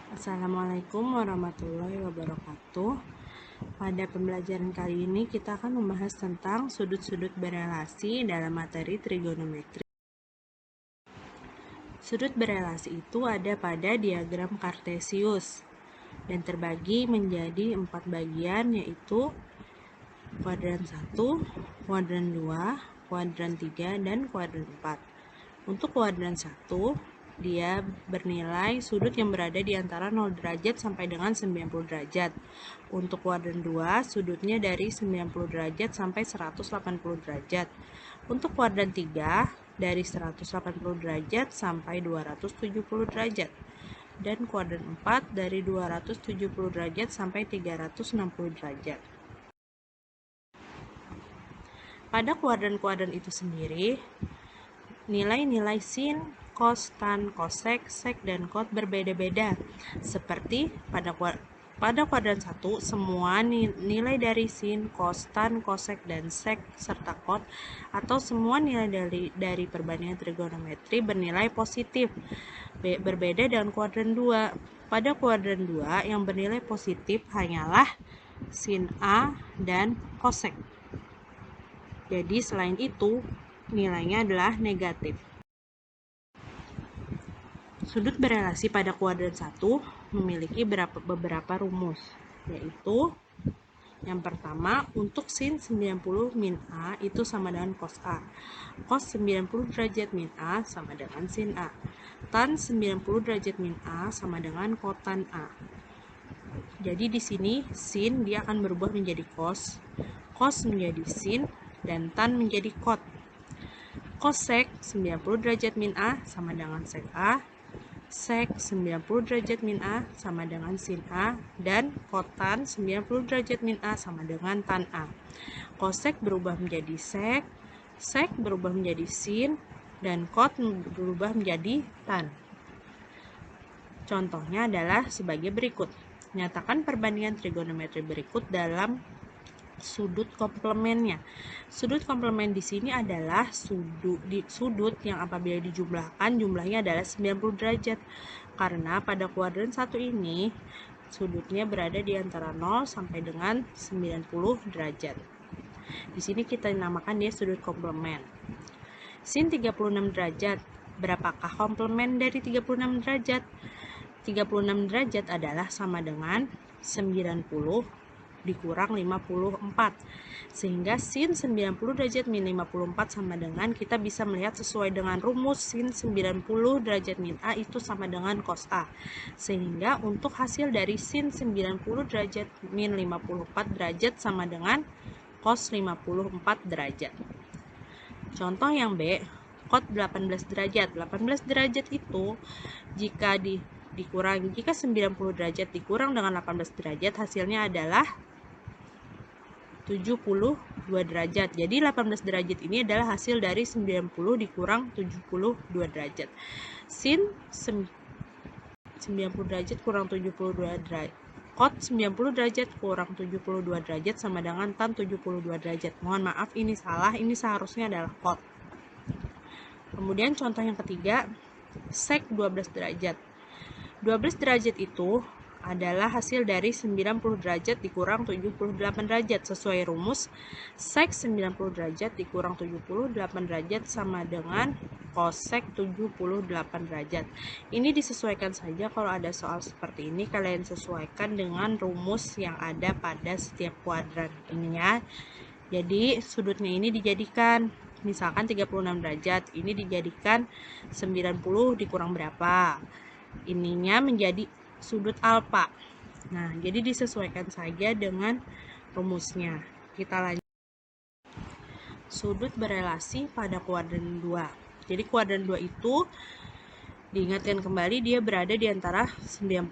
Assalamualaikum warahmatullahi wabarakatuh. Pada pembelajaran kali ini kita akan membahas tentang sudut-sudut berelasi dalam materi trigonometri. Sudut berelasi itu ada pada diagram Kartesius dan terbagi menjadi 4 bagian, yaitu kuadran 1, kuadran 2, kuadran 3, dan kuadran 4. Untuk kuadran 1, dia bernilai sudut yang berada di antara 0 derajat sampai dengan 90 derajat. Untuk kuadran 2, sudutnya dari 90 derajat sampai 180 derajat. Untuk kuadran 3, dari 180 derajat sampai 270 derajat. Dan kuadran 4 dari 270 derajat sampai 360 derajat. Pada kuadran-kuadran itu sendiri, nilai-nilai sin, cos, tan, cosek, sek, dan kot berbeda-beda. Seperti pada kuadran 1, semua nilai dari sin, cos, tan, cosek, dan sek, serta kot, atau semua nilai dari perbandingan trigonometri bernilai positif. Berbeda dengan kuadran 2. Pada kuadran 2, yang bernilai positif hanyalah sin A dan cosek. Jadi selain itu, nilainya adalah negatif. Sudut berelasi pada kuadran 1 memiliki beberapa rumus, yaitu yang pertama, untuk sin 90 min A itu sama dengan cos A. Cos 90 derajat min A sama dengan sin A. Tan 90 derajat min A sama dengan kotan A. Jadi di sini sin dia akan berubah menjadi cos, cos menjadi sin, dan tan menjadi kot. Cosek 90 derajat min A sama dengan sek A. Sek 90 derajat min A sama dengan sin A, dan kotan 90 derajat min A sama dengan tan A. Kosek berubah menjadi sek, sek berubah menjadi sin, dan kot berubah menjadi tan. Contohnya adalah sebagai berikut. Nyatakan perbandingan trigonometri berikut dalam sudut komplemennya. Sudut komplement di sini adalah sudut yang apabila dijumlahkan jumlahnya adalah 90 derajat. Karena pada kuadran 1 ini sudutnya berada di antara 0 sampai dengan 90 derajat. Di sini kita namakan dia sudut komplement. Sin 36 derajat. Berapakah komplement dari 36 derajat? 36 derajat adalah sama dengan 90 dikurang 54. Sehingga sin 90 derajat min 54 sama dengan, kita bisa melihat sesuai dengan rumus sin 90 derajat min A itu sama dengan cos A. Sehingga untuk hasil dari sin 90 derajat min 54 derajat sama dengan cos 54 derajat. Contoh yang B, cot 18 derajat. 18 derajat itu jika jika 90 derajat dikurang dengan 18 derajat, hasilnya adalah 72 derajat. Jadi 18 derajat ini adalah hasil dari 90 dikurang 72 derajat. Sin 90 derajat kurang 72 derajat. Cot 90 derajat kurang 72 derajat sama dengan tan 72 derajat. Mohon maaf, ini salah. Ini seharusnya adalah cot. Kemudian contoh yang ketiga, sek 12 derajat. 12 derajat itu adalah hasil dari 90 derajat dikurang 78 derajat. Sesuai rumus, sek 90 derajat dikurang 78 derajat sama dengan kosek 78 derajat. Ini disesuaikan saja, kalau ada soal seperti ini kalian sesuaikan dengan rumus yang ada pada setiap kuadran ini ya. Jadi sudutnya ini dijadikan, misalkan 36 derajat, ini dijadikan 90 dikurang berapa, ininya menjadi sudut alfa. Nah, jadi disesuaikan saja dengan rumusnya. Kita lanjut. Sudut berelasi pada kuadran 2. Jadi kuadran 2 itu diingatkan kembali, dia berada di antara 90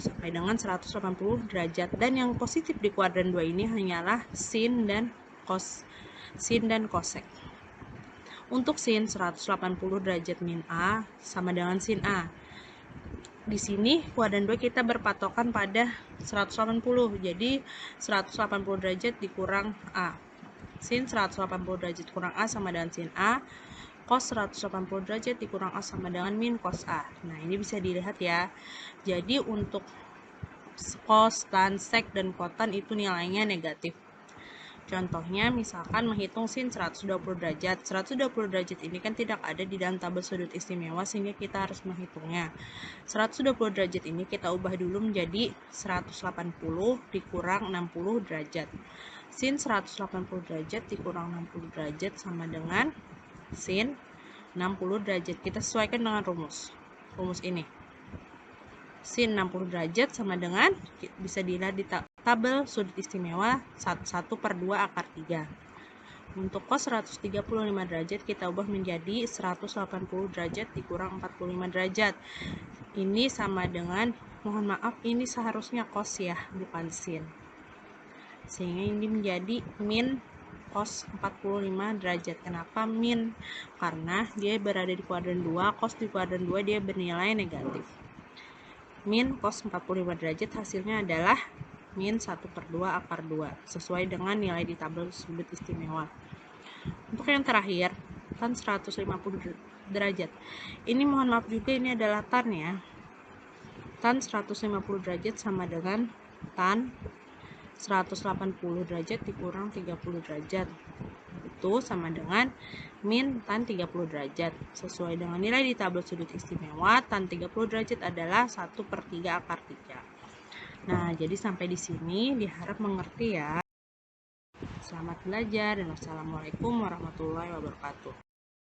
sampai dengan 180 derajat, dan yang positif di kuadran 2 ini hanyalah sin dan cosek. Untuk sin 180 derajat min A sama dengan sin A. Di sini kuadran 2 kita berpatokan pada 180. Jadi 180 derajat dikurang A. Sin 180 derajat kurang A sama dengan sin A. cos 180 derajat dikurang A sama dengan min cos A. Nah, ini bisa dilihat ya. Jadi untuk cos, tan, sek, dan kotan itu nilainya negatif. Contohnya misalkan menghitung sin 120 derajat. 120 derajat ini kan tidak ada di dalam tabel sudut istimewa sehingga kita harus menghitungnya. 120 derajat ini kita ubah dulu menjadi 180 dikurang 60 derajat. Sin 180 derajat dikurang 60 derajat sama dengan sin 60 derajat. Kita sesuaikan dengan rumus ini. Sin 60 derajat sama dengan, bisa dilihat di tabel sudut istimewa 1/2 akar 3. Untuk cos 135 derajat kita ubah menjadi 180 derajat dikurang 45 derajat. Ini sama dengan, mohon maaf, ini seharusnya cos ya, bukan sin. Sehingga ini menjadi min cos 45 derajat. Kenapa min? Karena dia berada di kuadran 2, cos di kuadran 2 dia bernilai negatif. Min cos 45 derajat hasilnya adalah min 1/2 akar 2, sesuai dengan nilai di tabel sudut istimewa. Untuk yang terakhir, tan 150 derajat. Ini mohon maaf juga, ini adalah tan ya. Tan 150 derajat sama dengan tan 180 derajat dikurang 30 derajat. Itu sama dengan min tan 30 derajat. Sesuai dengan nilai di tabel sudut istimewa, tan 30 derajat adalah 1/3 akar 3. Nah, jadi sampai di sini diharap mengerti ya. Selamat belajar dan wassalamualaikum warahmatullahi wabarakatuh.